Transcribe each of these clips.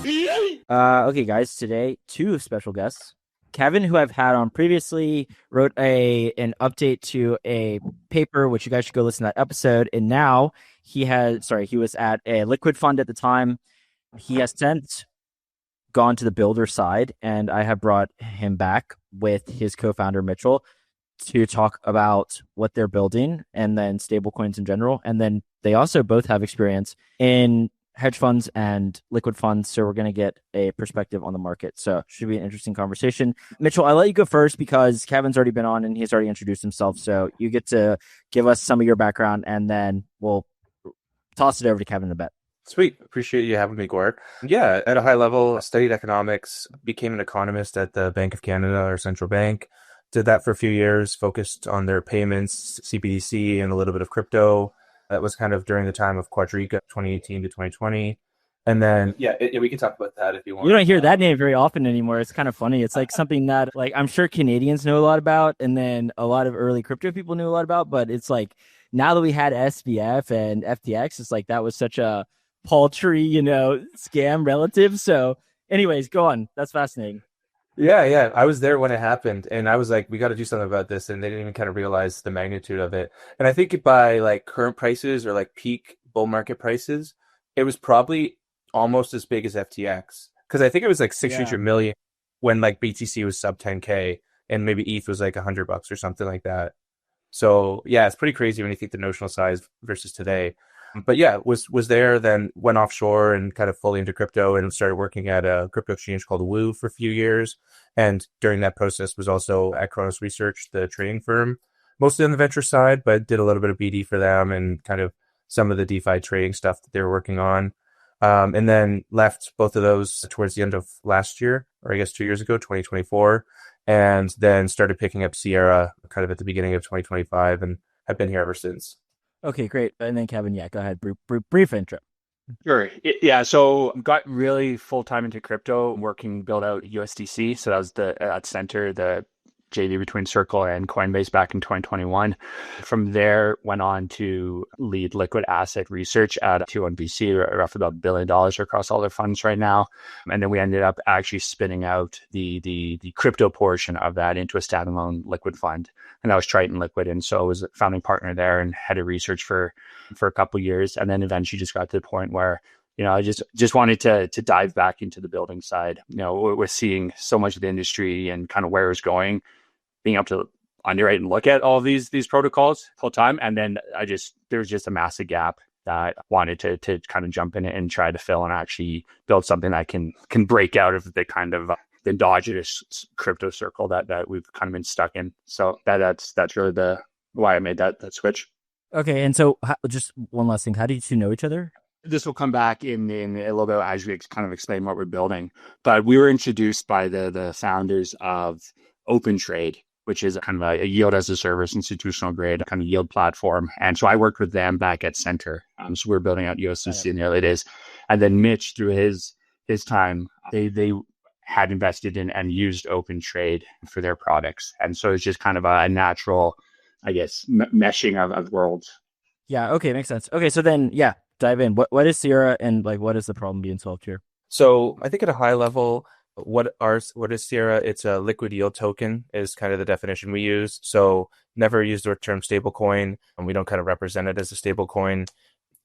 Okay, guys, today, two special guests. Kevin, who I've had on previously, wrote an update to a paper, which you guys should go listen to that episode. And now he was at a liquid fund at the time. He has since gone to the builder side, and I have brought him back with his co-founder, Mitchell, to talk about what they're building and then stablecoins in general. And then they also both have experience in hedge funds and liquid funds. So we're going to get a perspective on the market. So should be an interesting conversation. Mitchell, I'll let you go first because Kevin's already been on and he's already introduced himself. So you get to give us some of your background and then we'll toss it over to Kevin in a bit. Sweet. Appreciate you having me, Gord. Yeah, at a high level, studied economics, became an economist at the Bank of Canada, our central bank. Did that for a few years, focused on their payments, CBDC, and a little bit of crypto. That was kind of during the time of Quadriga, 2018 to 2020. And then, we can talk about that if you want. You don't hear that name very often anymore. It's kind of funny. It's like something that like I'm sure Canadians know a lot about, and then a lot of early crypto people knew a lot about, but it's like now that we had SBF and FTX, it's like that was such a paltry, scam relative. So anyways, go on. That's fascinating. Yeah. I was there when it happened, and I was like, we got to do something about this, and they didn't even kind of realize the magnitude of it. And I think by like current prices or like peak bull market prices, it was probably almost as big as FTX, because I think it was like 600 million when like BTC was sub 10K and maybe ETH was like $100 or something like that. So yeah, it's pretty crazy when you think the notional size versus today. But yeah, was there, then went offshore and kind of fully into crypto and started working at a crypto exchange called Woo for a few years. And during that process was also at Kronos Research, the trading firm, mostly on the venture side, but did a little bit of BD for them and kind of some of the DeFi trading stuff that they were working on. And then left both of those towards the end of last year, or I guess 2 years ago, 2024, and then started picking up Sierra kind of at the beginning of 2025 and have been here ever since. Okay, great. And then Kevin, go ahead. Brief intro. Sure. Yeah. So got really full time into crypto, working build out USDC. So that was at Center, the JV between Circle and Coinbase back in 2021. From there, went on to lead liquid asset research at T1BC, roughly about $1 billion across all their funds right now. And then we ended up actually spinning out the crypto portion of that into a standalone liquid fund. And that was Triton Liquid. And so I was a founding partner there and head of research for a couple of years. And then eventually just got to the point where I just wanted to dive back into the building side. We're seeing so much of the industry and kind of where it's going, being able to underwrite and look at all of these protocols full time. And then there was just a massive gap that I wanted to kind of jump in and try to fill and actually build something that can break out of the kind of the endogenous crypto circle that we've kind of been stuck in. So that's really why I made that switch. Okay. And so just one last thing. How did you two know each other? This will come back in a little bit as we kind of explain what we're building. But we were introduced by the founders of OpenTrade, which is kind of a yield as a service, institutional grade kind of yield platform. And so I worked with them back at Center. So we were building out USDC in the early days. And then Mitch, through his time, they had invested in and used OpenTrade for their products. And so it's just kind of a natural, I guess, meshing of worlds. Yeah. Okay. Makes sense. Okay. So then, dive in. What is Sierra and like what is the problem being solved here? So I think at a high level, what is Sierra? It's a liquid yield token is kind of the definition we use. So never use the term stablecoin, and we don't kind of represent it as a stablecoin.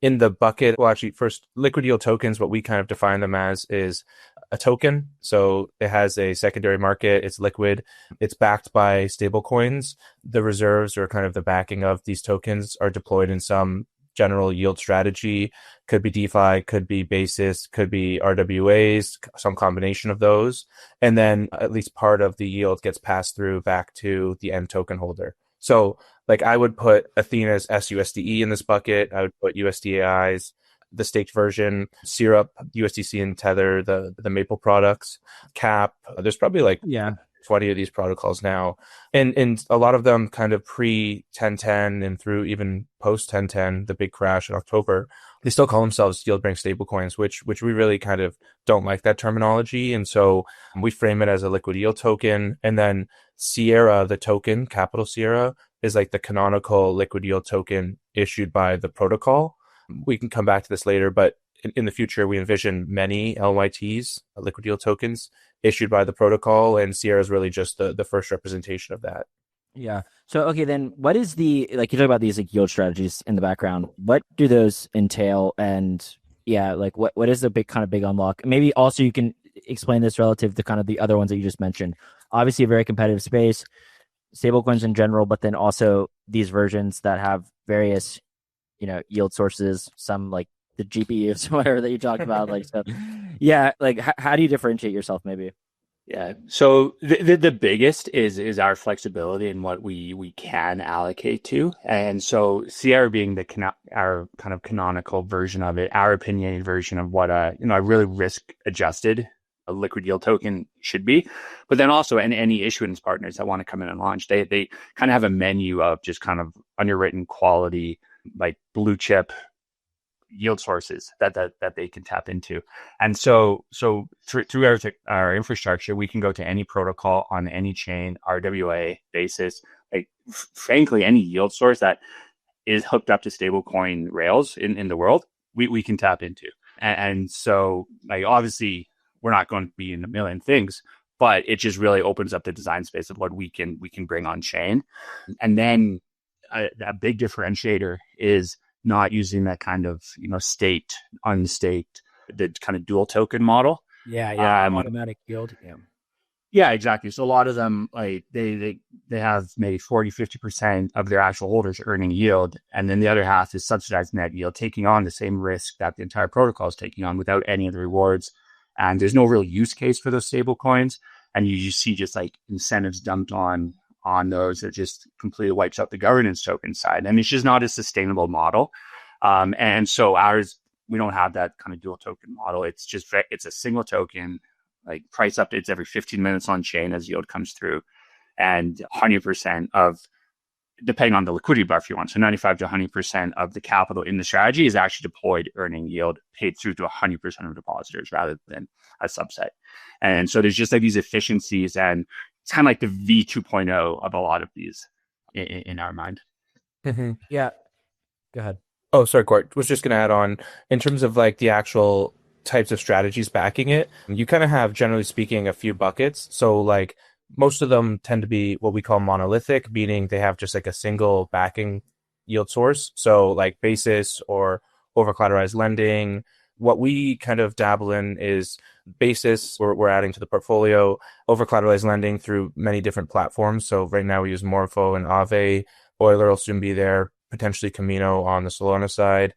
In the bucket, well, actually, first, liquid yield tokens, what we kind of define them as is a token. So it has a secondary market. It's liquid. It's backed by stablecoins. The reserves or kind of the backing of these tokens are deployed in some general yield strategy. Could be DeFi, could be basis, could be RWAs, some combination of those. And then at least part of the yield gets passed through back to the end token holder. So like I would put Athena's SUSDE in this bucket. I would put USDAI's, the staked version, Syrup, USDC and Tether, the Maple products, Cap. There's probably 20 of these protocols now. And a lot of them kind of pre 1010 and through even post 1010, the big crash in October, they still call themselves yield bearing stablecoins, which we really kind of don't like that terminology. And so we frame it as a liquid yield token. And then Sierra, the token, capital Sierra, is like the canonical liquid yield token issued by the protocol. We can come back to this later, but in the future, we envision many LYTs, liquid yield tokens, issued by the protocol, and Sierra is really just the first representation of that. Yeah. So, okay, then what is you talk about these like yield strategies in the background. What do those entail? And yeah, like what is the big unlock? Maybe also you can explain this relative to kind of the other ones that you just mentioned. Obviously a very competitive space, stablecoins in general, but then also these versions that have various, yield sources, some like the GPUs, whatever that you talked about. Like, so yeah, like how do you differentiate yourself maybe? Yeah. So the biggest is our flexibility in what we can allocate to. And so Sierra being our kind of canonical version of it, our opinionated version of what a really risk adjusted a liquid yield token should be. But then also any issuance partners that want to come in and launch, they kind of have a menu of just kind of underwritten quality, like blue chip yield sources that they can tap into. And so through our infrastructure, we can go to any protocol on any chain, RWA basis, like frankly, any yield source that is hooked up to stablecoin rails in the world, we can tap into. And so like, obviously we're not going to be in a million things, but it just really opens up the design space of what we can bring on chain. And then a big differentiator is not using that kind of, staked, unstaked, the kind of dual token model. Yeah. Automatic yield. Yeah. Yeah, exactly. So a lot of them, like they have maybe 40-50% of their actual holders earning yield. And then the other half is subsidized net yield, taking on the same risk that the entire protocol is taking on without any of the rewards. And there's no real use case for those stable coins. And you see just like incentives dumped on those. It just completely wipes out the governance token side. And it's just not a sustainable model. And so ours, we don't have that kind of dual token model. It's a single token, like price updates every 15 minutes on chain as yield comes through. And 100% of, depending on the liquidity buffer you want, so 95 to 100% of the capital in the strategy is actually deployed earning yield paid through to 100% of depositors rather than a subset. And so there's just like these efficiencies, and it's kind of like the V 2.0 of a lot of these in our mind. Yeah. Go ahead. Oh, sorry, Court. Was just going to add on in terms of like the actual types of strategies backing it. You kind of have, generally speaking, a few buckets. So like most of them tend to be what we call monolithic, meaning they have just like a single backing yield source. So like basis or over collateralized lending. What we kind of dabble in is basis. We're adding to the portfolio, over collateralized lending through many different platforms. So right now we use Morpho and Aave. Euler will soon be there, potentially Camino on the Solana side.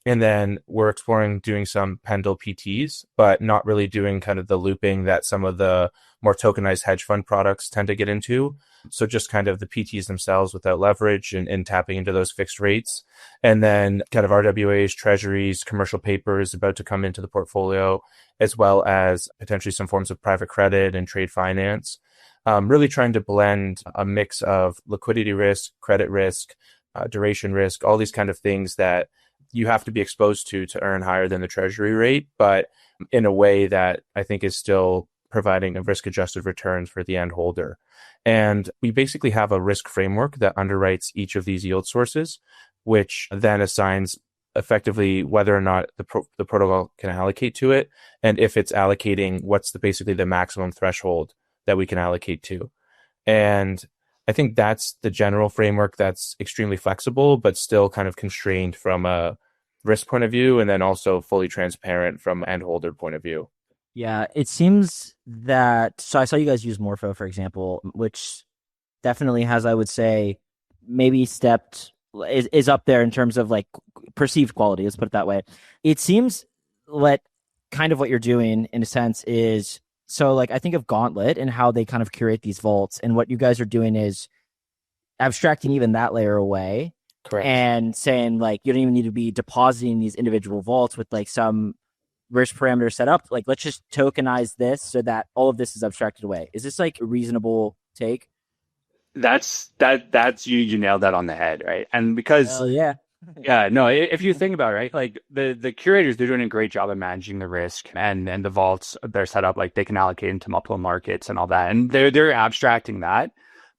And then we're exploring doing some Pendle PTs, but not really doing kind of the looping that some of the more tokenized hedge fund products tend to get into. So just kind of the PTs themselves without leverage and tapping into those fixed rates. And then kind of RWAs, treasuries, commercial papers about to come into the portfolio, as well as potentially some forms of private credit and trade finance. Really trying to blend a mix of liquidity risk, credit risk, duration risk, all these kind of things that you have to be exposed to earn higher than the treasury rate, but in a way that I think is still providing a risk-adjusted returns for the end holder. And we basically have a risk framework that underwrites each of these yield sources, which then assigns effectively whether or not the protocol can allocate to it, and if it's allocating, what's basically the maximum threshold that we can allocate to. And I think that's the general framework that's extremely flexible, but still kind of constrained from a risk point of view, and then also fully transparent from end holder point of view. Yeah, it seems that, so I saw you guys use Morpho, for example, which definitely has, I would say, maybe is up there in terms of like perceived quality, let's put it that way. It seems like kind of what you're doing in a sense is, so like I think of Gauntlet and how they kind of curate these vaults, and what you guys are doing is abstracting even that layer away. Correct. And saying like you don't even need to be depositing these individual vaults with like some risk parameter set up. Like let's just tokenize this so that all of this is abstracted away. Is this like a reasonable take? That's you nailed that on the head, right? And because yeah, no, if you think about it, right, like the curators, they're doing a great job of managing the risk, and the vaults, they're set up like they can allocate into multiple markets and all that, and they're abstracting that.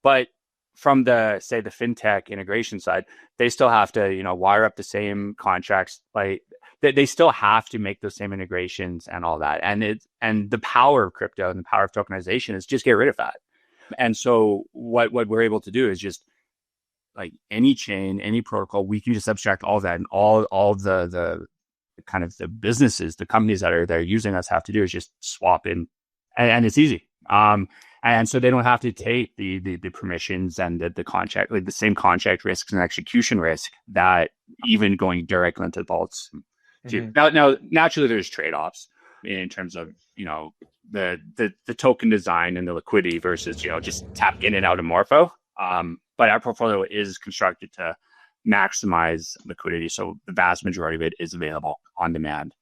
But from the fintech integration side, they still have to, wire up the same contracts. Like they still have to make those same integrations and all that. And the power of crypto and the power of tokenization is just get rid of that. And so what we're able to do is just like any chain, any protocol, we can just abstract all that, and all the kind of the businesses, the companies that are using us have to do is just swap in, and it's easy. And so they don't have to take the permissions and the contract, like the same contract risks and execution risk that even going directly into vaults. Now, naturally, there's trade-offs in terms of, the token design and the liquidity versus, just tap in and out of Morpho. But our portfolio is constructed to maximize liquidity. So the vast majority of it is available on demand,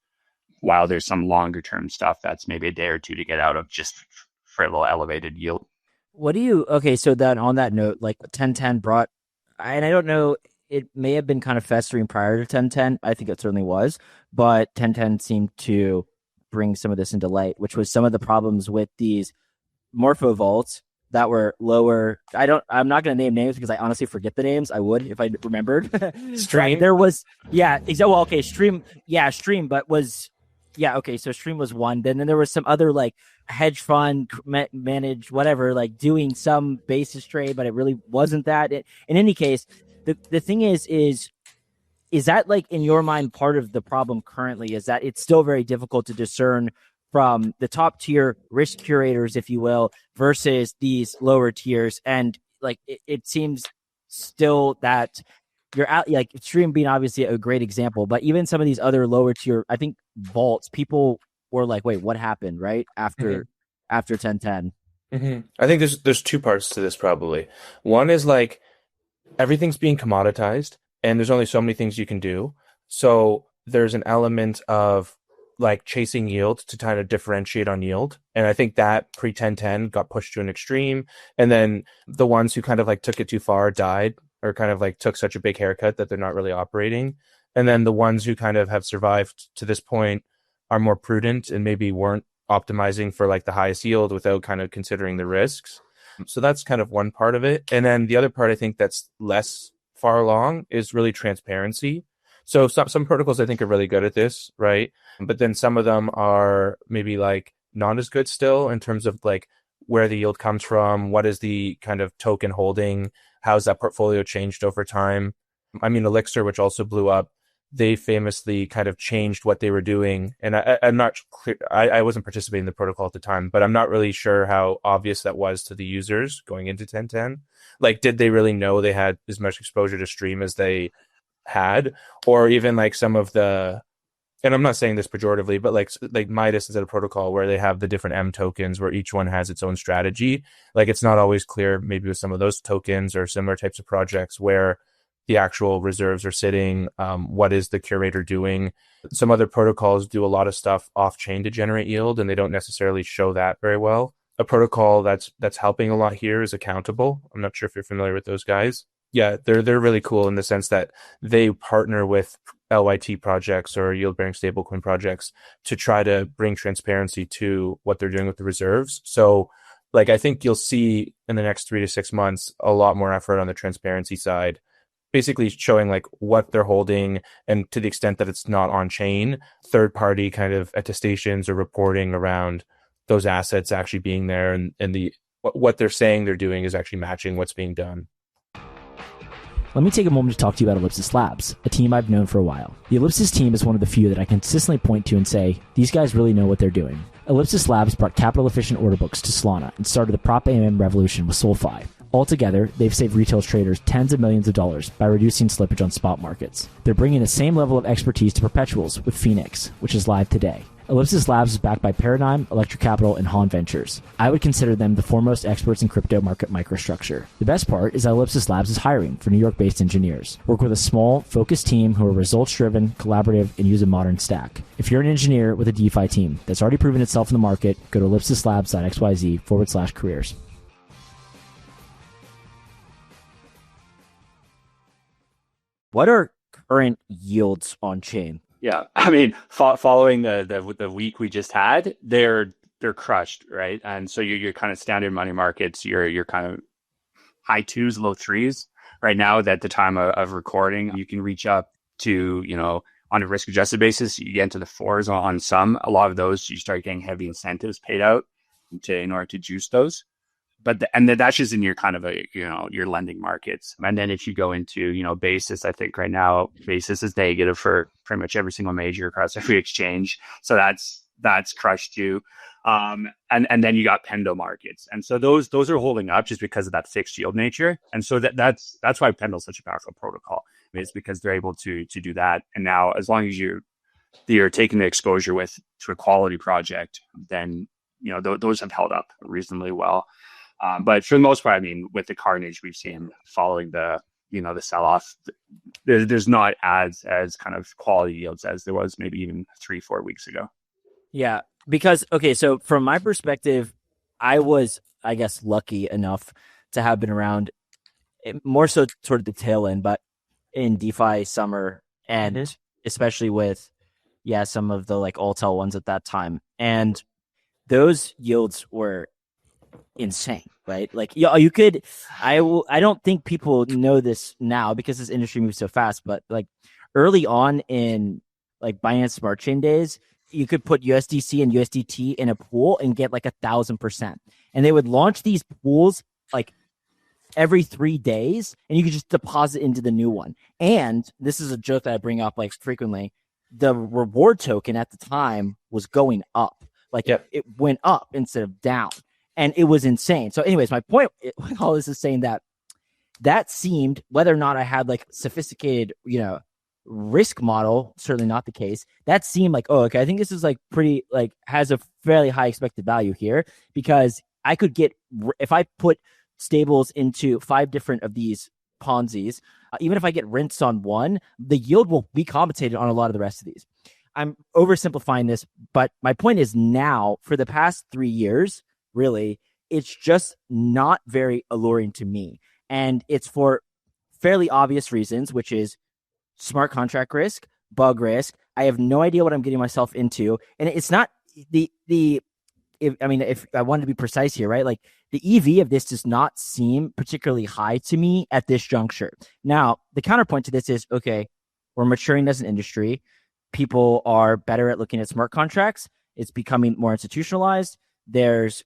while there's some longer term stuff that's maybe a day or two to get out of just for a little elevated yield. So then on that note, like 1010 brought, and I don't know, it may have been kind of festering prior to 1010. I think it certainly was, but 1010 seemed to bring some of this into light, which was some of the problems with these Morpho vaults that were lower. I'm not going to name names because I honestly forget the names. I would if I remembered. Stream. There was, Stream. Yeah, Stream, but was, okay. So Stream was one. Then there was some other like hedge fund managed, whatever, like doing some basis trade, but it really wasn't that. In any case, the thing is that like in your mind, part of the problem currently is that it's still very difficult to discern from the top tier risk curators, if you will, versus these lower tiers. And like, it seems still that you're out, like Stream being obviously a great example, but even some of these other lower tier, I think vaults, people were like, wait, what happened? Right. After 1010. I think there's two parts to this probably. One is like everything's being commoditized and there's only so many things you can do. So there's an element of like chasing yield to kind of differentiate on yield. And I think that pre-1010 got pushed to an extreme. And then the ones who kind of like took it too far died, or kind of like took such a big haircut that they're not really operating. And then the ones who kind of have survived to this point are more prudent and maybe weren't optimizing for like the highest yield without kind of considering the risks. So that's kind of one part of it. And then the other part I think that's less far along is really transparency. So some protocols I think are really good at this, right? But then some of them are maybe like not as good still in terms of like where the yield comes from, what is the kind of token holding, how's that portfolio changed over time. I mean, Elixir, which also blew up, they famously kind of changed what they were doing. And I'm not clear, I wasn't participating in the protocol at the time, but I'm not really sure how obvious that was to the users going into 1010. Like, did they really know they had as much exposure to Stream as they had? Or even like some of the, and I'm not saying this pejoratively, but like Midas is at a protocol where they have the different M tokens where each one has its own strategy. Like, it's not always clear maybe with some of those tokens or similar types of projects where the actual reserves are sitting. What is the curator doing? Some other protocols do a lot of stuff off chain to generate yield, and they don't necessarily show that very well. A protocol that's helping a lot here is Accountable. I'm not sure if you're familiar with those guys. Yeah, they're really cool in the sense that they partner with LYT projects or yield-bearing stablecoin projects to try to bring transparency to what they're doing with the reserves. So, like, I think you'll see in the next 3 to 6 months a lot more effort on the transparency side, basically showing like what they're holding, and to the extent that it's not on chain, third-party kind of attestations or reporting around those assets actually being there, and the what they're saying they're doing is actually matching what's being done. Let me take a moment to talk to you about Ellipsis Labs, a team I've known for a while. The Ellipsis team is one of the few that I consistently point to and say, these guys really know what they're doing. Ellipsis Labs brought capital-efficient order books to Solana and started the Prop AMM revolution with SolFi. Altogether, they've saved retail traders tens of millions of dollars by reducing slippage on spot markets. They're bringing the same level of expertise to perpetuals with Phoenix, which is live today. Ellipsis Labs is backed by Paradigm, Electric Capital, and Han Ventures. I would consider them the foremost experts in crypto market microstructure. The best part is that Ellipsis Labs is hiring for New York-based engineers. Work with a small, focused team who are results-driven, collaborative, and use a modern stack. If you're an engineer with a DeFi team that's already proven itself in the market, go to ellipsislabs.xyz/careers. What are current yields on chain? Yeah, I mean, following the week we just had, they're crushed, right? And so you're kind of standard money markets. You're kind of high twos, low threes right now. At the time of recording, you can reach up to, on a risk adjusted basis, you get into the fours on some. A lot of those, you start getting heavy incentives paid out in order to juice those. And then that's just in your kind of your lending markets. And then if you go into, basis, I think right now basis is negative for pretty much every single major across every exchange. So that's crushed you. And then you got Pendo markets. And so those are holding up just because of that fixed yield nature. And so that's why Pendo is such a powerful protocol. I mean, it's because they're able to do that. And now as long as you're taking the exposure to a quality project, then those have held up reasonably well. But for the most part, I mean, with the carnage we've seen following the sell-off, there's not as kind of quality yields as there was maybe even 3-4 weeks ago. Yeah, because, okay, so from my perspective, I was, I guess, lucky enough to have been around more so toward the tail end, but in DeFi Summer and especially with, some of the like Altel ones at that time. And those yields were insane, right? Like, you could, I don't think people know this now because this industry moves so fast, but like early on in like Binance Smart Chain days, you could put USDC and USDT in a pool and get like 1,000%. And they would launch these pools like every 3 days, and you could just deposit into the new one. And this is a joke that I bring up like frequently. The reward token at the time was going up. Like it went up instead of down. And it was insane. So anyways, my point with all this is saying that seemed, whether or not I had like sophisticated, risk model, certainly not the case. That seemed like, oh, okay, I think this is like pretty, like has a fairly high expected value here, because I could get, if I put stables into 5 different of these Ponzi's, even if I get rinsed on one, the yield will be compensated on a lot of the rest of these. I'm oversimplifying this, but my point is now for the past 3 years, really, it's just not very alluring to me. And it's for fairly obvious reasons, which is smart contract risk, bug risk. I have no idea what I'm getting myself into. And it's not if I wanted to be precise here, right? Like the EV of this does not seem particularly high to me at this juncture. Now, the counterpoint to this is, okay, we're maturing as an industry. People are better at looking at smart contracts. It's becoming more institutionalized. There's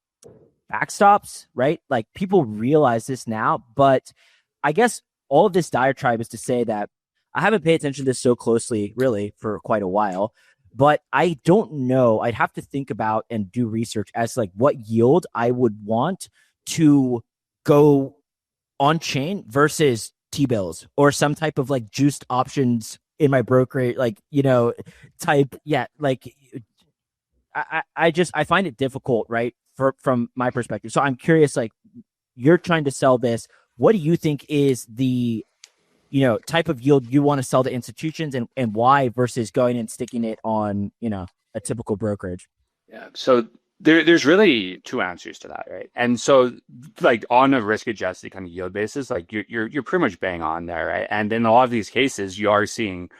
backstops, right? Like people realize this now, but I guess all of this diatribe is to say that I haven't paid attention to this so closely really for quite a while, but I don't know. I'd have to think about and do research as to like what yield I would want to go on chain versus T-bills or some type of like juiced options in my brokerage, like, type. Yeah. Like I find it difficult, right? From my perspective. So I'm curious, like you're trying to sell this. What do you think is the, type of yield you want to sell to institutions and why versus going and sticking it on, a typical brokerage? Yeah. So there's really 2 answers to that, right? And so like on a risk adjusted kind of yield basis, like you're pretty much bang on there, right? And in a lot of these cases, you are seeing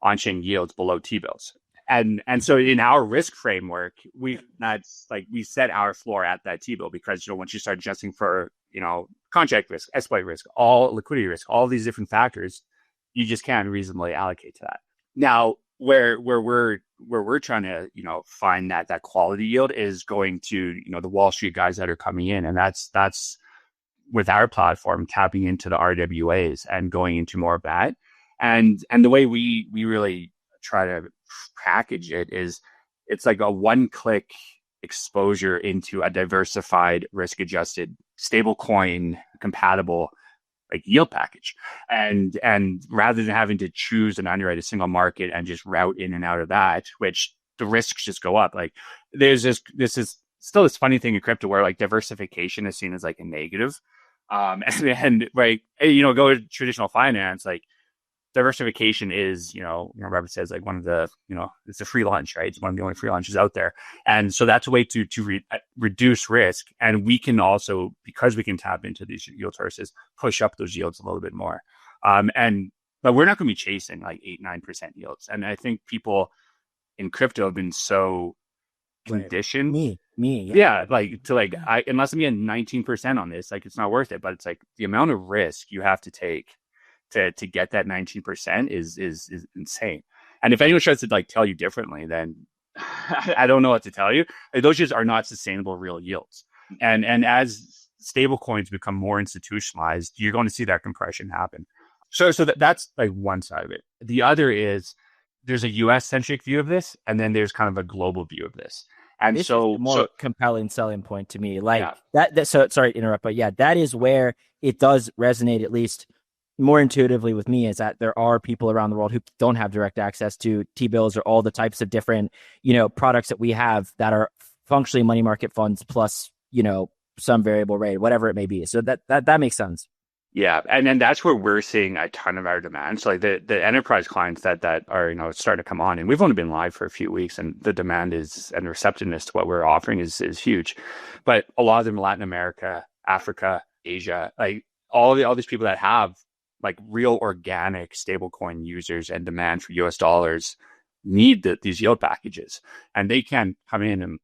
on-chain yields below T-bills. And so in our risk framework, we set our floor at that T-bill because, once you start adjusting for, contract risk, exploit risk, all liquidity risk, all these different factors, you just can't reasonably allocate to that. Now, where we're trying to, find that quality yield is going to, the Wall Street guys that are coming in. And that's with our platform tapping into the RWAs and going into more of that. And the way we really try to package it is it's like a 1-click exposure into a diversified risk adjusted stablecoin compatible like yield package. And rather than having to choose and underwrite a single market and just route in and out of that, which the risks just go up. Like this is still this funny thing in crypto where like diversification is seen as like a negative. And right, go to traditional finance, like diversification is, Robert says, like one of the, it's a free lunch, right? It's one of the only free lunches out there. And so that's a way to reduce risk. And we can also, because we can tap into these yield sources, push up those yields a little bit more. But we're not going to be chasing like 8-9% yields. And I think people in crypto have been so conditioned. Yeah. Like to like, unless I'm getting 19% on this, like it's not worth it. But it's like the amount of risk you have to take to get that 19% is insane. And if anyone tries to like tell you differently, then I don't know what to tell you. Those just are not sustainable real yields. And as stable coins become more institutionalized, you're going to see that compression happen. So that's like one side of it. The other is there's a US centric view of this, and then there's kind of a global view of this. And this is the more compelling selling point to me. Like that. So sorry to interrupt, but yeah, that is where it does resonate, at least more intuitively with me, is that there are people around the world who don't have direct access to T-bills or all the types of different, products that we have that are functionally money market funds plus, some variable rate, whatever it may be. So that makes sense. Yeah, and then that's where we're seeing a ton of our demand. So like the enterprise clients that are starting to come on, and we've only been live for a few weeks, and the demand and receptiveness to what we're offering is huge. But a lot of them in Latin America, Africa, Asia, like all these people that have like real organic stablecoin users and demand for US dollars need these yield packages, and they can come in and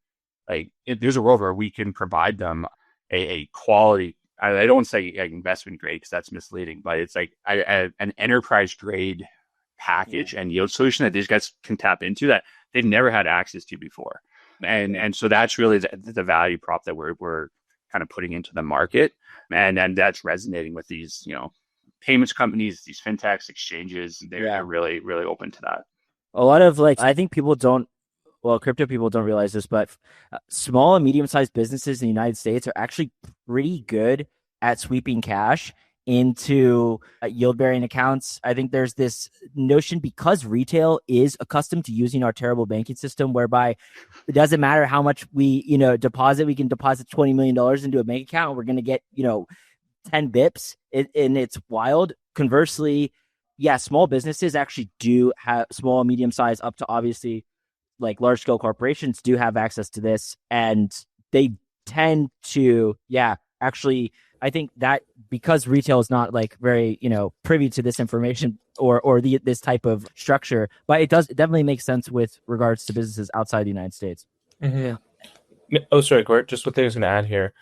there's a world where we can provide them a quality. I don't say investment grade because that's misleading, but it's like an enterprise grade package and yield solution that these guys can tap into that they've never had access to before. And so that's really the value prop that we're kind of putting into the market. And that's resonating with these, payments companies, these fintechs, exchanges. They're really, really open to that. A lot of I think crypto people don't realize this, but small and medium-sized businesses in the United States are actually pretty good at sweeping cash into yield-bearing accounts. I think there's this notion, because retail is accustomed to using our terrible banking system, whereby it doesn't matter how much we, deposit. We can deposit $20 million into a bank account, and we're going to get, 10 bips, and it's wild. Conversely, yeah, small businesses actually do have small, medium-sized, up to obviously like large scale corporations do have access to this, and they tend to, actually, I think that because retail is not like very, privy to this information or this type of structure, but it definitely make sense with regards to businesses outside the United States. Mm-hmm. Oh, sorry, Gort, just what I was going to add here.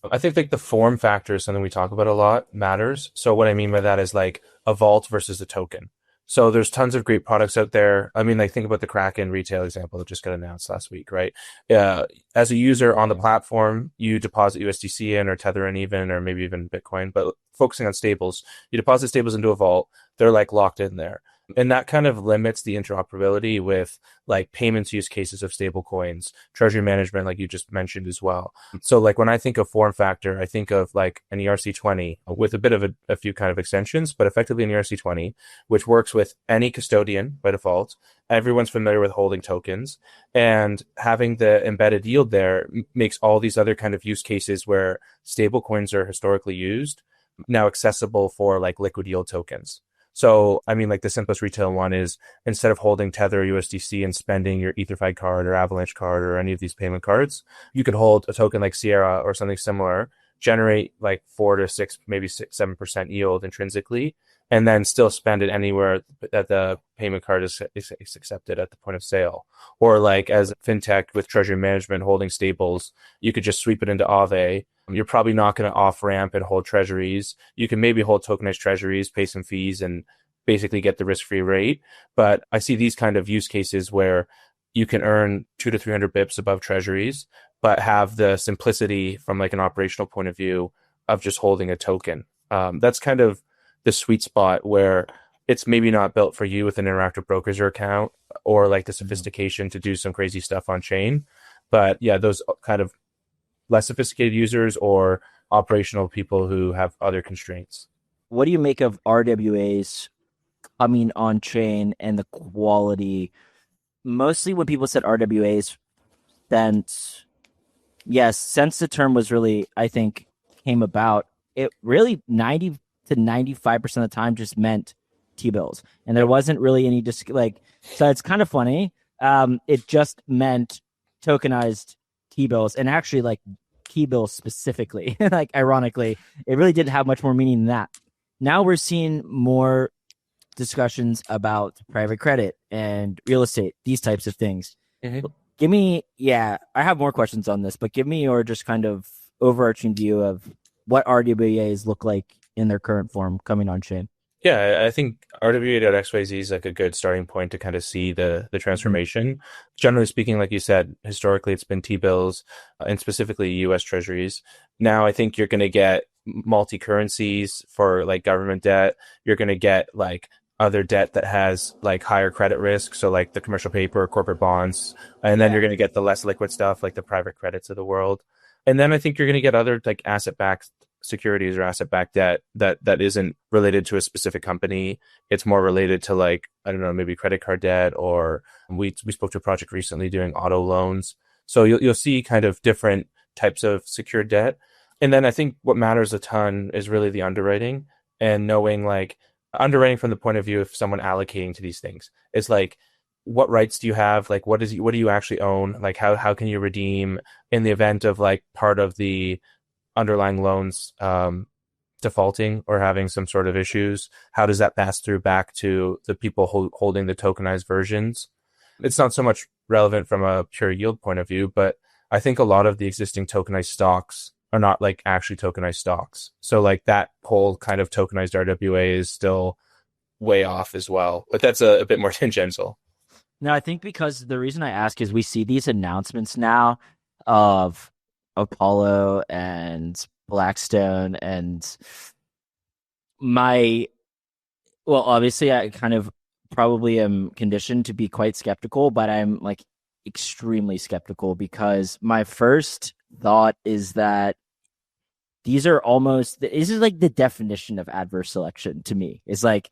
I think like the form factor is something we talk about a lot, matters. So what I mean by that is like a vault versus a token. So there's tons of great products out there. I mean, like think about the Kraken retail example that just got announced last week, right? As a user on the platform, you deposit USDC in or Tether in even, or maybe even Bitcoin, but focusing on stables, you deposit stables into a vault. They're like locked in there. And that kind of limits the interoperability with like payments use cases of stable coins, treasury management, like you just mentioned as well. So like when I think of form factor, I think of like an ERC20 with a bit of a few kind of extensions, but effectively an ERC20, which works with any custodian by default. Everyone's familiar with holding tokens, and having the embedded yield there makes all these other kind of use cases where stable coins are historically used now accessible for like liquid yield tokens. So, I mean, like the simplest retail one is instead of holding Tether or USDC and spending your EtherFi card or Avalanche card or any of these payment cards, you could hold a token like Sierra or something similar, generate like 4 to 6, maybe 7% yield intrinsically, and then still spend it anywhere that the payment card is accepted at the point of sale. Or like as fintech with treasury management holding stables, you could just sweep it into Aave. You're probably not going to off-ramp and hold treasuries. You can maybe hold tokenized treasuries, pay some fees, and basically get the risk-free rate. But I see these kind of use cases where you can earn 200 to 300 bips above treasuries, but have the simplicity from like an operational point of view of just holding a token. That's kind of the sweet spot where it's maybe not built for you with an interactive broker account or like the sophistication to do some crazy stuff on chain. But yeah, those kind of less sophisticated users or operational people who have other constraints. What do you make of RWAs coming on chain and the quality? Mostly when people said RWAs, since the term was really, I think, came about, it really 90 to 95% of the time just meant T-bills. And there wasn't really any so it's kind of funny. It just meant tokenized T-bills, and actually like T-bills specifically, like ironically, it really didn't have much more meaning than that. Now we're seeing more discussions about private credit and real estate, these types of things. Mm-hmm. I have more questions on this, but give me your just kind of overarching view of what RWAs look like in their current form coming on chain. Yeah, I think RWA.xyz is like a good starting point to kind of see the Mhm. transformation. Generally speaking, like you said, historically it's been T-bills and specifically US Treasuries. Now I think you're going to get multi-currencies for like government debt. You're going to get like other debt that has like higher credit risk, so like the commercial paper, corporate bonds, and then Yeah. you're going to get the less liquid stuff like the private credits of the world. And then I think you're going to get other like asset-backed securities or asset-backed debt that isn't related to a specific company. It's more related to like, I don't know, maybe credit card debt, or we spoke to a project recently doing auto loans. So you'll see kind of different types of secured debt. And then I think what matters a ton is really the underwriting and knowing like underwriting from the point of view of someone allocating to these things. It's like, what rights do you have? Like what do you actually own? Like how can you redeem in the event of like part of the underlying loans defaulting or having some sort of issues? How does that pass through back to the people holding the tokenized versions? It's not so much relevant from a pure yield point of view, but I think a lot of the existing tokenized stocks are not like actually tokenized stocks. So like that whole kind of tokenized RWA is still way off as well. But that's a bit more tangential. No, I think because the reason I ask is we see these announcements now of Apollo and Blackstone and my well, obviously I kind of probably am conditioned to be quite skeptical, but I'm like extremely skeptical because my first thought is that these are almost this is like the definition of adverse selection to me. It's like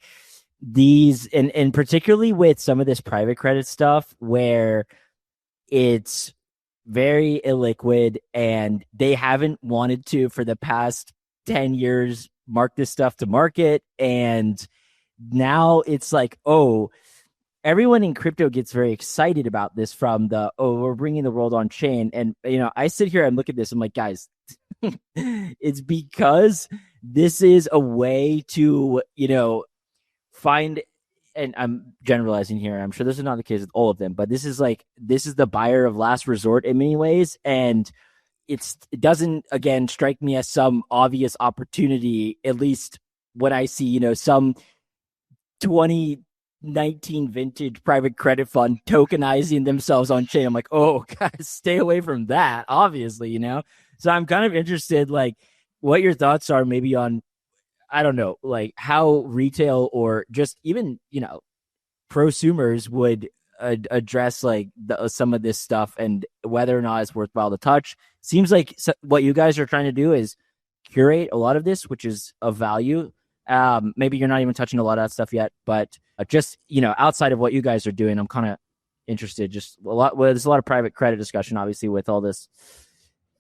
these and particularly with some of this private credit stuff where it's very illiquid and they haven't wanted to for the past 10 years mark this stuff to market, and now it's like, oh, everyone in crypto gets very excited about this from the, oh, we're bringing the world on chain. And I sit here and look at this, I'm like, guys, it's because this is a way to find, and I'm generalizing here, I'm sure this is not the case with all of them, but this is the buyer of last resort in many ways. And it doesn't, again, strike me as some obvious opportunity, at least when I see some 2019 vintage private credit fund tokenizing themselves on chain. I'm like, oh, guys, stay away from that, obviously. So I'm kind of interested, like, what your thoughts are maybe on, I don't know, like how retail or just even, prosumers would address like some of this stuff and whether or not it's worthwhile to touch. Seems like what you guys are trying to do is curate a lot of this, which is of value. Maybe you're not even touching a lot of that stuff yet, but just outside of what you guys are doing, I'm kind of interested. Just a lot. Well, there's a lot of private credit discussion, obviously, with all this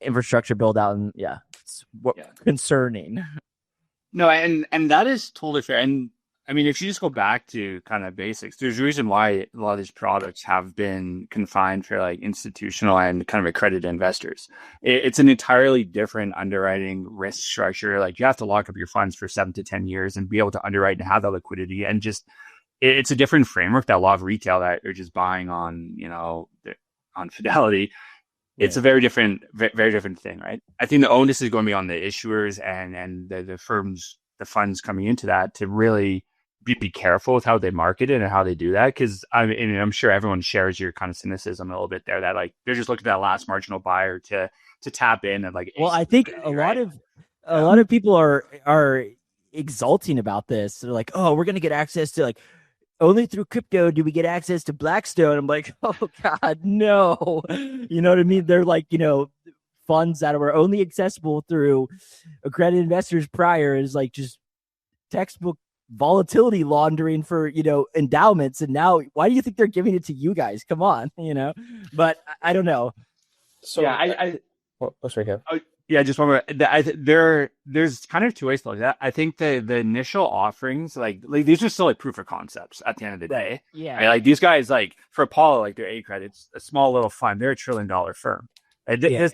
infrastructure build out, and yeah, it's Yeah. concerning. No, and that is totally fair. And I mean, if you just go back to kind of basics, there's a reason why a lot of these products have been confined for like institutional and kind of accredited investors. It's an entirely different underwriting risk structure. Like you have to lock up your funds for 7 to 10 years and be able to underwrite and have that liquidity. And just it's a different framework that a lot of retail that are just buying on, on Fidelity. It's Right. a very different, very different thing, right? I think the onus is going to be on the issuers and the firms, the funds coming into that to really be careful with how they market it and how they do that. Because I'm sure everyone shares your kind of cynicism a little bit there that like they're just looking at that last marginal buyer to tap in and like Well, ace I think liquidity, right? a Yeah. lot of people are exulting about this. They're like, "Oh, we're gonna get access to like only through crypto do we get access to Blackstone." I'm like, "Oh God, no!" You know what I mean? They're like, funds that were only accessible through accredited investors prior is like just textbook volatility laundering for endowments. And now, why do you think they're giving it to you guys? Come on, But I don't know. Yeah, So, what's right here? yeah, just one more. There's kind of two ways to look at that. I think the initial offerings, like these are still like proof of concepts at the end of the Right? day, Yeah. right? Like these guys, like for Apollo, like their A credits, a small little fund, they're $1 trillion firm. And Yeah.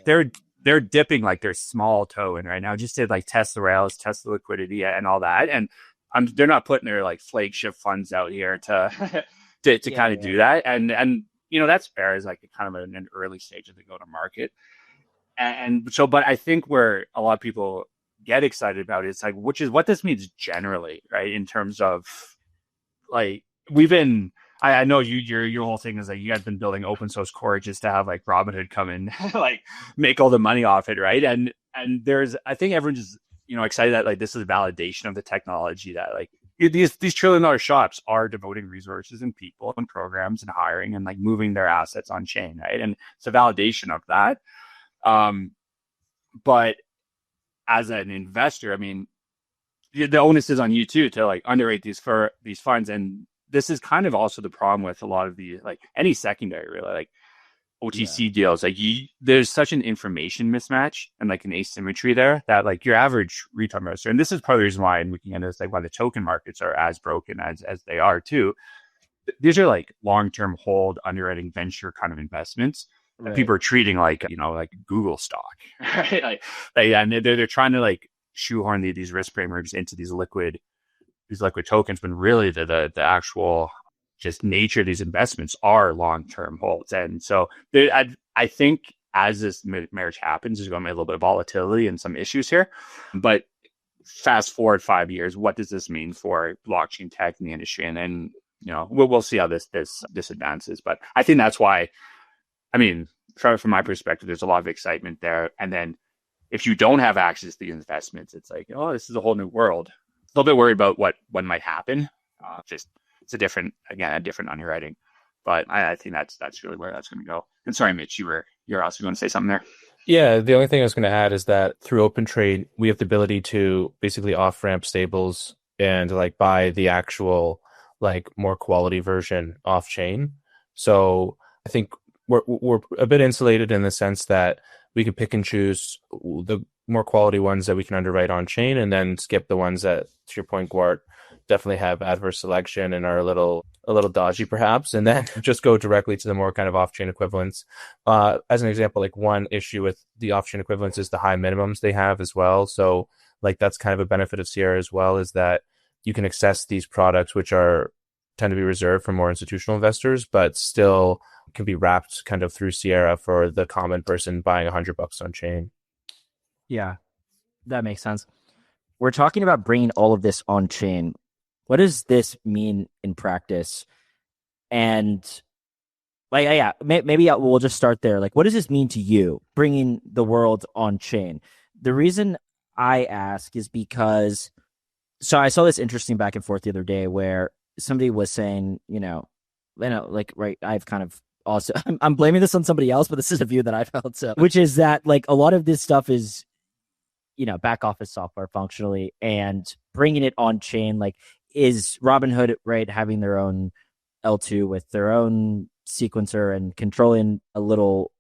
they're dipping like their small toe in right now, just to like test the rails, test the liquidity, and all that. And they're not putting their like flagship funds out here to to Yeah. kind of do that. And that's fair as like kind of an early stage of the go to market. And so, but I think where a lot of people get excited about it. It's like, which is what this means generally, right? In terms of like, I know your whole thing is like you guys been building open source core just to have like Robinhood come in, like make all the money off it, right? And I think everyone's just excited that like this is a validation of the technology that like these $1 trillion shops are devoting resources and people and programs and hiring and like moving their assets on chain, right? And it's a validation of that. But as an investor, I mean, the onus is on you too to like underrate these funds. And this is kind of also the problem with a lot of the like any secondary really like OTC deals. Like there's such an information mismatch and like an asymmetry there that like your average retail investor, and this is part of the reason why, and we can get into this, like why the token markets are as broken as they are too. These are like long-term hold underwriting venture kind of investments that people are treating like like Google stock, right? And they're trying to like shoehorn these risk frameworks into these liquid tokens, when really the actual just nature of these investments are long-term holds. And so I think as this marriage happens, there's going to be a little bit of volatility and some issues here. But fast forward 5 years, what does this mean for blockchain tech in the industry? And then we'll see how this advances. But I think that's why, I mean, from my perspective, there's a lot of excitement there. And then if you don't have access to the investments, it's like, oh, this is a whole new world. A little bit worried about what might happen. Just it's a different underwriting. But I think that's really where that's going to go. And sorry, Mitch, you're also going to say something there. Yeah, the only thing I was going to add is that through Open Trade, we have the ability to basically off-ramp stables and like buy the actual like more quality version off-chain. So I think we're a bit insulated in the sense that we can pick and choose the more quality ones that we can underwrite on chain, and then skip the ones that, to your point, Guart, definitely have adverse selection and are a little dodgy perhaps, and then just go directly to the more kind of off-chain equivalents. As an example, like one issue with the off-chain equivalents is the high minimums they have as well. So like that's kind of a benefit of Sierra as well, is that you can access these products which tend to be reserved for more institutional investors, but still can be wrapped kind of through Sierra for the common person buying $100 on chain. Yeah, that makes sense. We're talking about bringing all of this on chain. What does this mean in practice? And like, yeah, maybe we'll just start there. Like, what does this mean to you, bringing the world on chain? The reason I ask is because, so I saw this interesting back and forth the other day where somebody was saying, like, right, I've kind of also, I'm blaming this on somebody else, but this is a view that I felt, so, which is that like a lot of this stuff is, back office software functionally, and bringing it on chain, like, is Robinhood, right, having their own L2 with their own sequencer and controlling a little,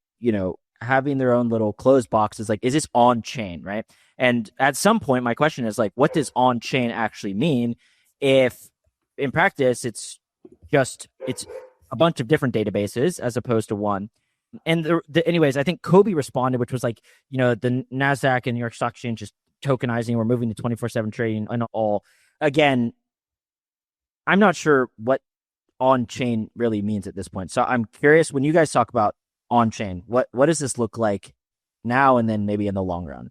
having their own little closed boxes, like, is this on chain, right? And at some point, my question is like, what does on chain actually mean if in practice it's a bunch of different databases as opposed to one? And anyways, I think Kobe responded, which was like, the NASDAQ and New York Stock Exchange just tokenizing, we're moving to 24/7 trading and all. Again, I'm not sure what on-chain really means at this point. So I'm curious, when you guys talk about on-chain, what does this look like now and then maybe in the long run?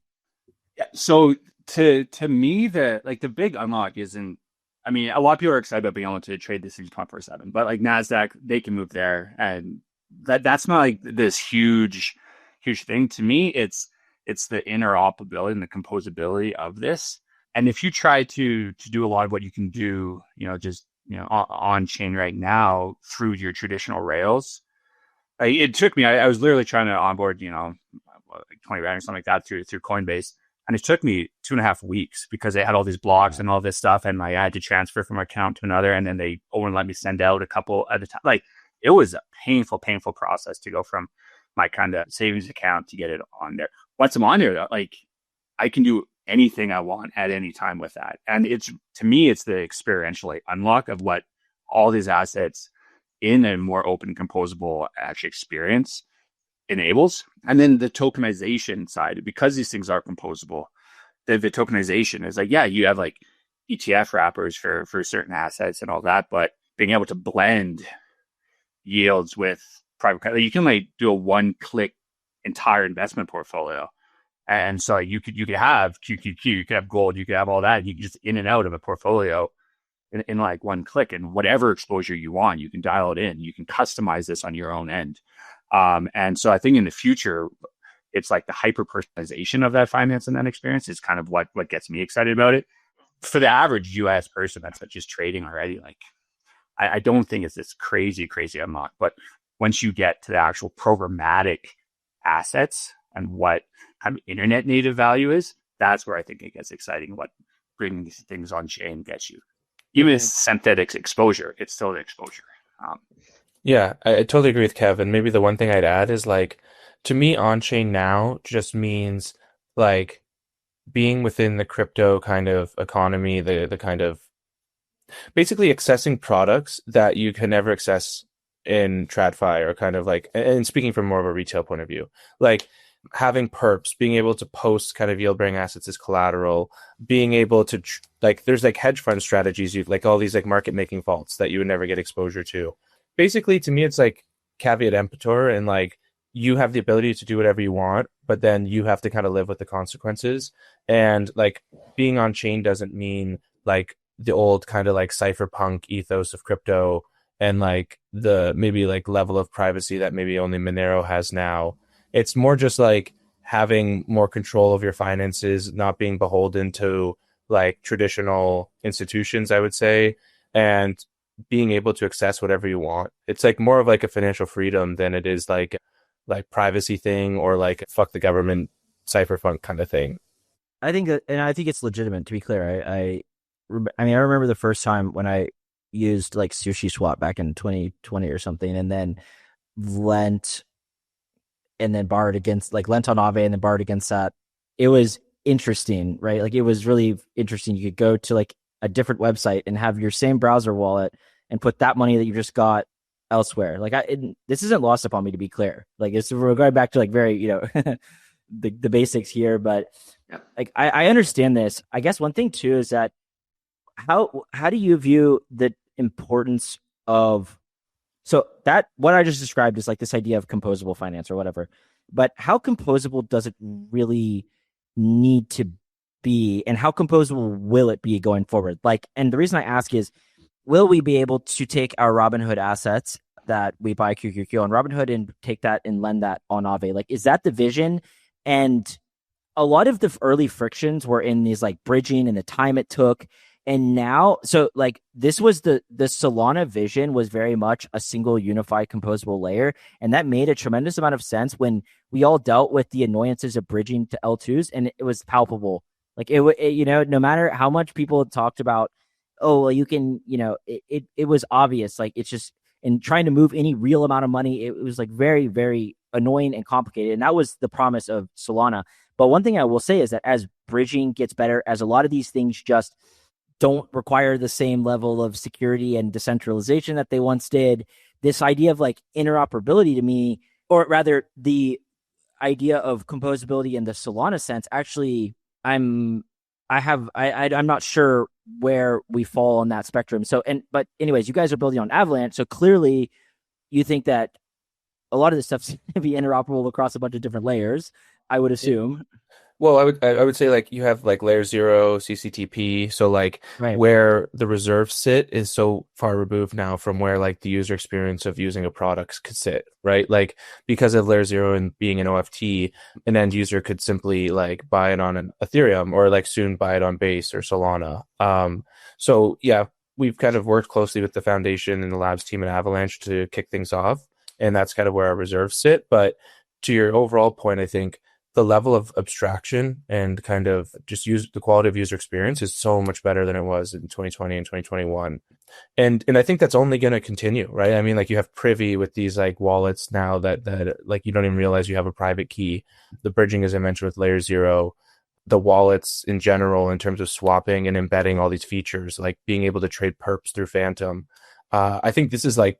Yeah, so to me, the big unlock isn't, I mean, a lot of people are excited about being able to trade this thing 24/7, but like NASDAQ, they can move there, and that's not like this huge thing. To me, it's the interoperability and the composability of this. And if you try to do a lot of what you can do, on chain right now through your traditional rails, it took me, I was literally trying to onboard, like 20 rand or something like that through Coinbase. And it took me 2.5 weeks because they had all these blocks and all this stuff. And I had to transfer from an account to another. And then they wouldn't let me send out a couple at a time. Like, it was a painful process to go from my kind of savings account to get it on there. Once I'm on there, though, like, I can do anything I want at any time with that. And to me, it's the experiential unlock of what all these assets in a more open, composable actually experience enables. And then the tokenization side, because these things are composable, the tokenization is like, yeah, you have like ETF wrappers for certain assets and all that, but being able to blend yields with private credit, you can like do a one-click entire investment portfolio. And so you could have QQQ, you could have gold, you could have all that. You can just in and out of a portfolio in like one click, and whatever exposure you want, you can dial it in. You can customize this on your own end. And so I think in the future, it's like the hyper personalization of that finance and that experience is kind of what gets me excited about it. For the average US person that's just trading already, like I don't think it's this crazy unlock. But once you get to the actual programmatic assets and what kind of internet native value is, that's where I think it gets exciting. What bringing these things on chain gets you. Even if synthetic exposure, it's still the exposure. Yeah, I totally agree with Kevin. Maybe the one thing I'd add is like, to me, on-chain now just means like being within the crypto kind of economy, the kind of basically accessing products that you can never access in TradFi, or kind of like, and speaking from more of a retail point of view, like having perps, being able to post kind of yield bearing assets as collateral, being able to like, there's like hedge fund strategies, you like all these like market making faults that you would never get exposure to. Basically, to me, it's like caveat emptor, and like you have the ability to do whatever you want, but then you have to kind of live with the consequences. And like being on chain doesn't mean like the old kind of like cypherpunk ethos of crypto and like the maybe like level of privacy that maybe only Monero has now. It's more just like having more control of your finances, not being beholden to like traditional institutions, I would say, and being able to access whatever you want. It's like more of like a financial freedom than it is like privacy thing, or like fuck the government cypherpunk kind of thing. I think that, and I think it's legitimate, to be clear. I mean, I remember the first time when I used like Sushi Swap back in 2020 or something, and then lent and then borrowed against, like lent on Aave and then borrowed against that. It was interesting, right? Like it was really interesting. You could go to like a different website and have your same browser wallet and put that money that you just got elsewhere. Like this isn't lost upon me, to be clear. Like we're going back to like very, the basics here, but like I understand this. I guess one thing too is that how do you view the importance of, so that what I just described is like this idea of composable finance or whatever, but how composable does it really need to be, and how composable will it be going forward? Like, and the reason I ask is, will we be able to take our Robinhood assets that we buy QQQ on Robinhood and take that and lend that on Aave? Like, is that the vision? And a lot of the early frictions were in these like bridging and the time it took. And now, so like this was the Solana vision was very much a single unified composable layer. And that made a tremendous amount of sense when we all dealt with the annoyances of bridging to L2s, and it was palpable. Like it no matter how much people talked about, oh, well, you can, it was obvious. Like it's just, in trying to move any real amount of money, it was like very, very annoying and complicated. And that was the promise of Solana. But one thing I will say is that as bridging gets better, as a lot of these things just don't require the same level of security and decentralization that they once did, this idea of like interoperability to me, or rather the idea of composability in the Solana sense, actually, I'm not sure where we fall on that spectrum. So, but anyways, you guys are building on Avalanche. So clearly you think that a lot of this stuff's going to be interoperable across a bunch of different layers, I would assume. Well, I would say like you have like layer 0 CCTP, so like Right. where the reserves sit is so far removed now from where like the user experience of using a product could sit, right? Like because of layer 0 and being an OFT, an end user could simply like buy it on an Ethereum, or like soon buy it on Base or Solana. So yeah, we've kind of worked closely with the foundation and the labs team at Avalanche to kick things off, and that's kind of where our reserves sit. But to your overall point, I think the level of abstraction and kind of just the quality of user experience is so much better than it was in 2020 and 2021. And I think that's only going to continue, right? I mean, like you have Privy with these like wallets now that like you don't even realize you have a private key. The bridging, as I mentioned, with layer 0, the wallets in general in terms of swapping and embedding all these features, like being able to trade perps through Phantom. I think this is like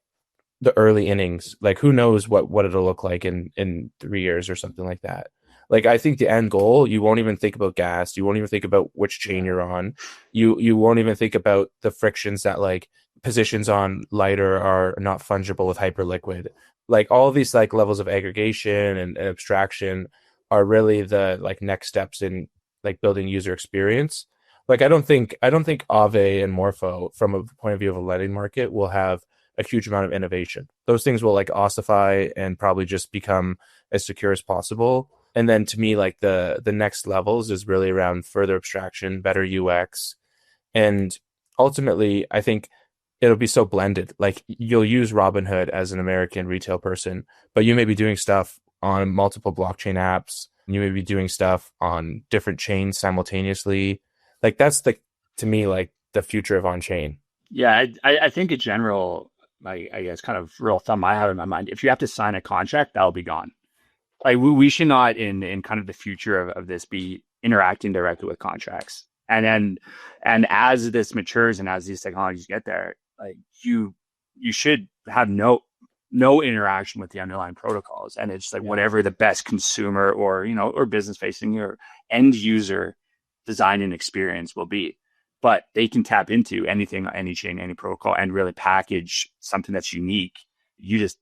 the early innings. Like who knows what it'll look like in 3 years or something like that. Like, I think the end goal, you won't even think about gas. You won't even think about which chain you're on. You won't even think about the frictions that like positions on Lighter are not fungible with Hyperliquid. Like all of these like levels of aggregation and abstraction are really the like next steps in like building user experience. Like I don't think Aave and Morpho from a point of view of a lending market will have a huge amount of innovation. Those things will like ossify and probably just become as secure as possible. And then to me, like the next levels is really around further abstraction, better UX, and ultimately, I think it'll be so blended. Like you'll use Robinhood as an American retail person, but you may be doing stuff on multiple blockchain apps. You may be doing stuff on different chains simultaneously. Like that's the to me like the future of on chain. Yeah, I think in general, I guess kind of rule of thumb I have in my mind, if you have to sign a contract, that'll be gone. Like we should not in kind of the future of this be interacting directly with contracts. And as this matures and as these technologies get there, like you should have no interaction with the underlying protocols. And it's like whatever the best consumer or or business facing or end user design and experience will be. But they can tap into anything, any chain, any protocol, and really package something that's unique. You just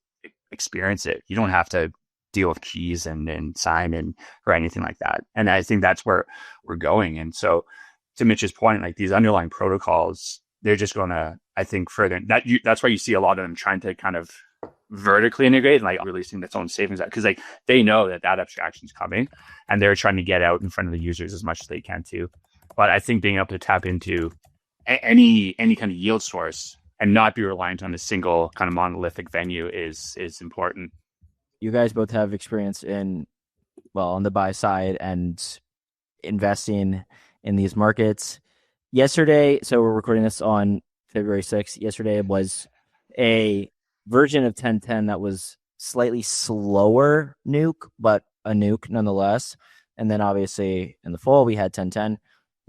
experience it. You don't have to deal with keys and sign in or anything like that. And I think that's where we're going. And so to Mitch's point, like these underlying protocols, they're just going to, I think, further that's why you see a lot of them trying to kind of vertically integrate and like releasing its own savings because like they know that abstraction is coming and they're trying to get out in front of the users as much as they can too. But I think being able to tap into any kind of yield source and not be reliant on a single kind of monolithic venue is important. You guys both have experience on the buy side and investing in these markets. Yesterday, so we're recording this on February 6th. Yesterday was a version of 1010 that was slightly slower nuke, but a nuke nonetheless. And then obviously in the fall, we had 1010.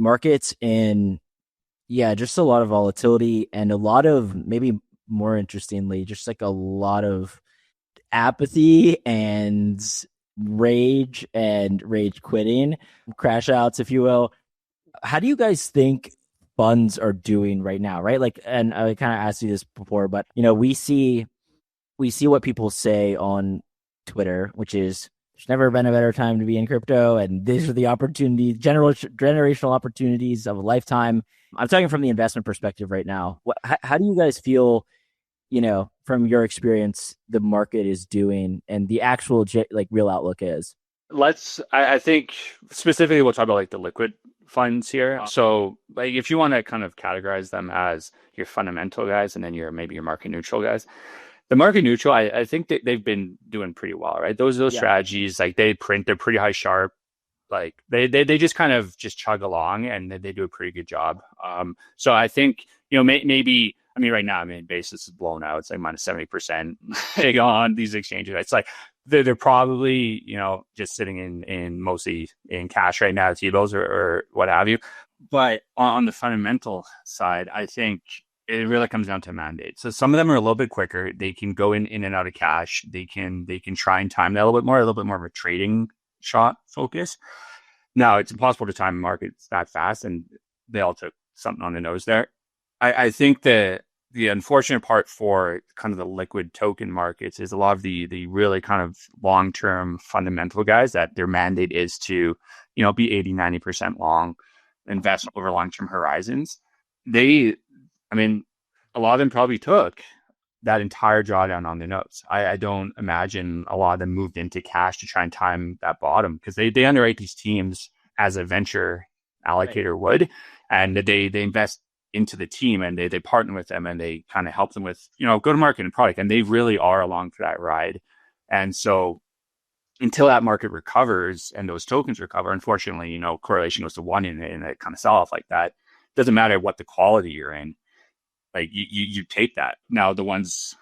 Markets in, just a lot of volatility and a lot of, maybe more interestingly, just like a lot of apathy and rage quitting, crash outs, if you will. How do you guys think funds are doing right now, right? Like, and I kind of asked you this before, but we see what people say on Twitter, which is there's never been a better time to be in crypto, and these are the opportunities, generational opportunities of a lifetime. I'm talking from the investment perspective right now. How do you guys feel, from your experience, the market is doing and the actual real outlook is? I think specifically we'll talk about like the liquid funds here. So like if you want to kind of categorize them as your fundamental guys and then maybe your market neutral guys. The market neutral, I think they've been doing pretty well, right? Those strategies, like they're pretty high sharp. Like they just kind of just chug along and they do a pretty good job. So I think, maybe, I mean, right now, basis is blown out. It's like minus 70% on these exchanges. It's like they're probably, just sitting in mostly in cash right now, T-bills or what have you. But on the fundamental side, I think it really comes down to mandate. So some of them are a little bit quicker. They can go in and out of cash. They can try and time that a little bit more of a trading shot focus. Now it's impossible to time markets that fast, and they all took something on the nose there. I think that the unfortunate part for kind of the liquid token markets is a lot of the really kind of long-term fundamental guys that their mandate is to, be 80-90% long, invest over long-term horizons. A lot of them probably took that entire drawdown on their nose. I don't imagine a lot of them moved into cash to try and time that bottom because they underwrite these teams as a venture allocator would, and they invest into the team and they partner with them and they kind of help them with, go to market and product, and they really are along for that ride. And so until that market recovers and those tokens recover, unfortunately, correlation goes to one and it kind of sell off like that. Doesn't matter what the quality you're in. Like you take that. Now the ones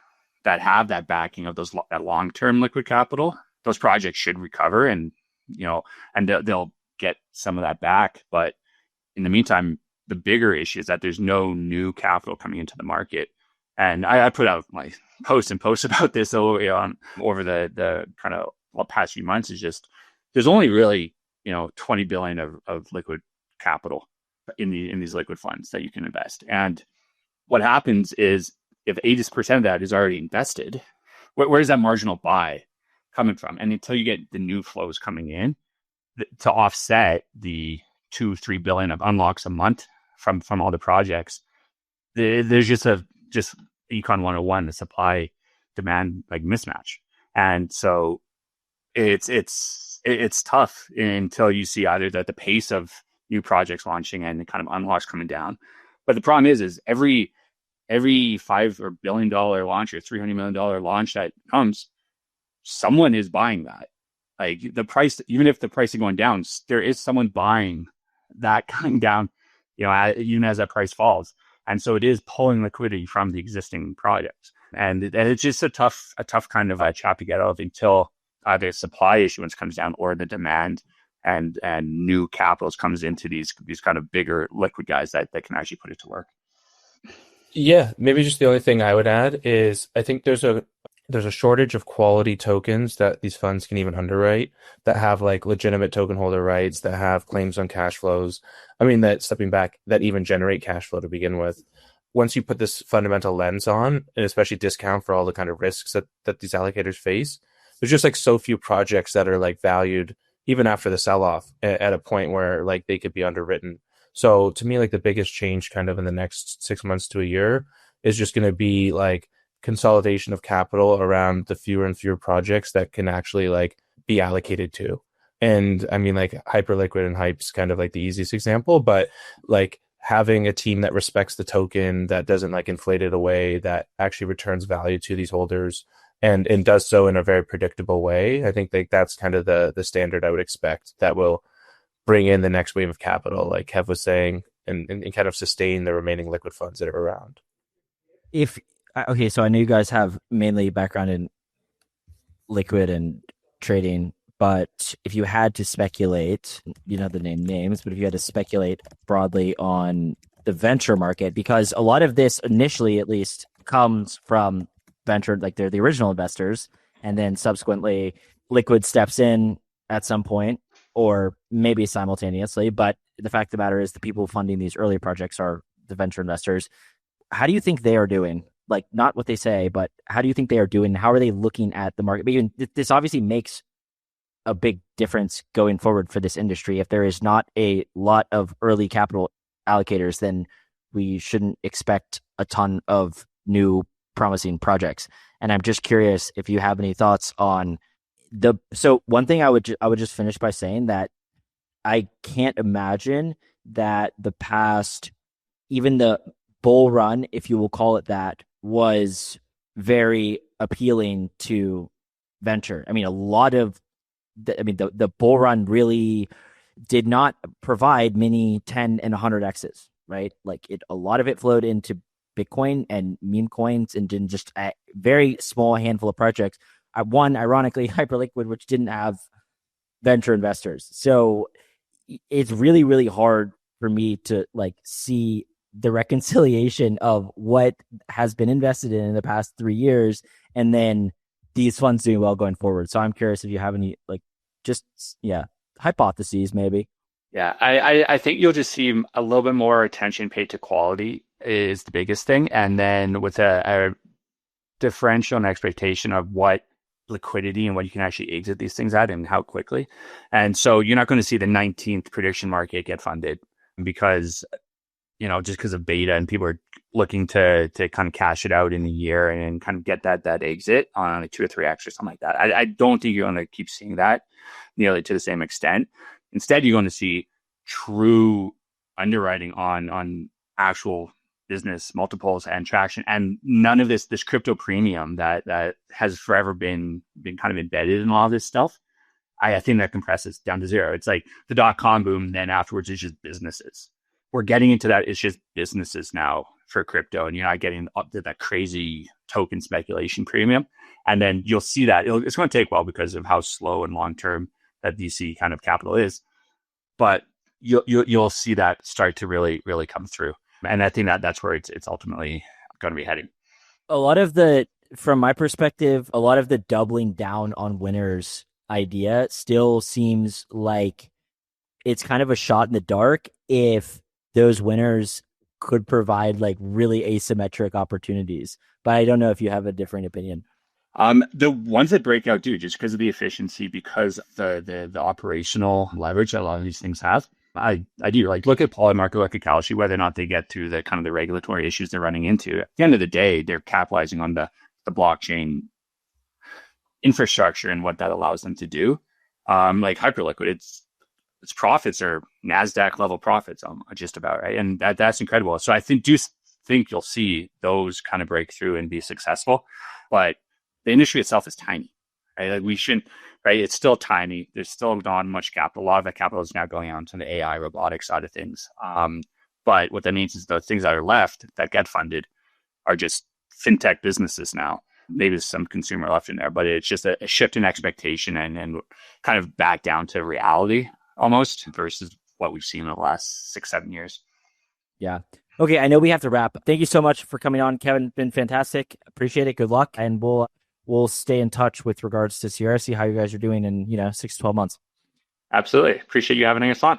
that have that backing of that long-term liquid capital, those projects should recover and they'll get some of that back. But in the meantime, the bigger issue is that there's no new capital coming into the market. And I put out my posts about this over the kind of past few months. Is just there's only really 20 billion of liquid capital in these liquid funds that you can invest. And what happens is if 80% of that is already invested, where's that marginal buy coming from? And until you get the new flows coming in, to offset the 2-3 billion of unlocks a month from all the projects. There's just econ 101, the supply demand like mismatch. And so it's tough until you see either that the pace of new projects launching and the kind of unlocks coming down. But the problem is every $5 billion launch or $300 million launch that comes, someone is buying that. Like the price, even if the price is going down, there is someone buying that coming down, even as that price falls. And so it is pulling liquidity from the existing projects. And it's just a tough kind of a chop to get out of until either supply issuance comes down or the demand and new capitals comes into these kind of bigger liquid guys that can actually put it to work. Yeah, maybe just the only thing I would add is I think there's a shortage of quality tokens that these funds can even underwrite that have like legitimate token holder rights, that have claims on cash flows. I mean, that stepping back, that even generate cash flow to begin with. Once you put this fundamental lens on, and especially discount for all the kind of risks that these allocators face, there's just like so few projects that are like valued even after the sell-off at a point where like they could be underwritten. So to me, like the biggest change kind of in the next 6 months to a year is just going to be like consolidation of capital around the fewer and fewer projects that can actually like be allocated to. And I mean, like Hyperliquid and Hype's kind of like the easiest example, but like having a team that respects the token, that doesn't like inflate it away, that actually returns value to these holders and does so in a very predictable way. I think like that's kind of the standard I would expect that will bring in the next wave of capital, like Kev was saying, and kind of sustain the remaining liquid funds that are around. Okay, so I know you guys have mainly background in liquid and trading, but if you had to speculate, you know the names, but if you had to speculate broadly on the venture market, because a lot of this initially at least comes from venture, like they're the original investors, and then subsequently liquid steps in at some point or maybe simultaneously. But the fact of the matter is the people funding these early projects are the venture investors. How do you think they are doing? Like, not what they say, but how do you think they are doing? How are they looking at the market? But this obviously makes a big difference going forward for this industry. If there is not a lot of early capital allocators, then we shouldn't expect a ton of new promising projects. And I'm just curious if you have any thoughts on so one thing I would just finish by saying that I can't imagine that the past, even the bull run, if you will call it that, was very appealing to venture. I mean, the bull run really did not provide many 10 and 100 X's, right? Like a lot of it flowed into Bitcoin and meme coins and didn't just a very small handful of projects. One, ironically, Hyperliquid, which didn't have venture investors. So it's really, really hard for me to like see the reconciliation of what has been invested in the past 3 years and then these funds doing well going forward. So I'm curious if you have any hypotheses maybe. Yeah, I think you'll just see a little bit more attention paid to quality is the biggest thing. And then with a differential and expectation of what liquidity and what you can actually exit these things at and how quickly. And so you're not going to see the 19th prediction market get funded because, just because of beta and people are looking to kind of cash it out in a year and kind of get that exit on a 2 or 3X or something like that. I don't think you're going to keep seeing that nearly to the same extent. Instead, you're going to see true underwriting on actual business multiples and traction, and none of this crypto premium that has forever been kind of embedded in all of this stuff. I think that compresses down to zero. It's like the .com boom, then afterwards it's just businesses. We're getting into that. It's just businesses now for crypto, and you're not getting up to that crazy token speculation premium. And then you'll see that it's going to take a while because of how slow and long term that VC kind of capital is, but you'll see that start to really, really come through. And I think that's where it's ultimately going to be heading. From my perspective, a lot of the doubling down on winners idea still seems like it's kind of a shot in the dark if those winners could provide like really asymmetric opportunities. But I don't know if you have a different opinion. The ones that break out do just because of the efficiency, because the operational leverage that a lot of these things have. I do like look at Polymarket, look at Kalshi, whether or not they get through the kind of the regulatory issues they're running into. At the end of the day, they're capitalizing on the blockchain infrastructure and what that allows them to do. Like Hyperliquid, its profits are NASDAQ level profits, just about, right? And that's incredible. So I think you'll see those kind of break through and be successful. But the industry itself is tiny, right? Like we shouldn't, right? It's still tiny. There's still not much capital. A lot of that capital is now going on to the AI robotics side of things. But what that means is the things that are left that get funded are just fintech businesses now. Maybe there's some consumer left in there, but it's just a shift in expectation and kind of back down to reality almost versus what we've seen in the last 6-7 years. Yeah. Okay, I know we have to wrap. Thank you so much for coming on, Kevin. Been fantastic. Appreciate it. Good luck. And we'll stay in touch with regards to Sierra, see how you guys are doing in 6 to 12 months. Absolutely. Appreciate you having us on.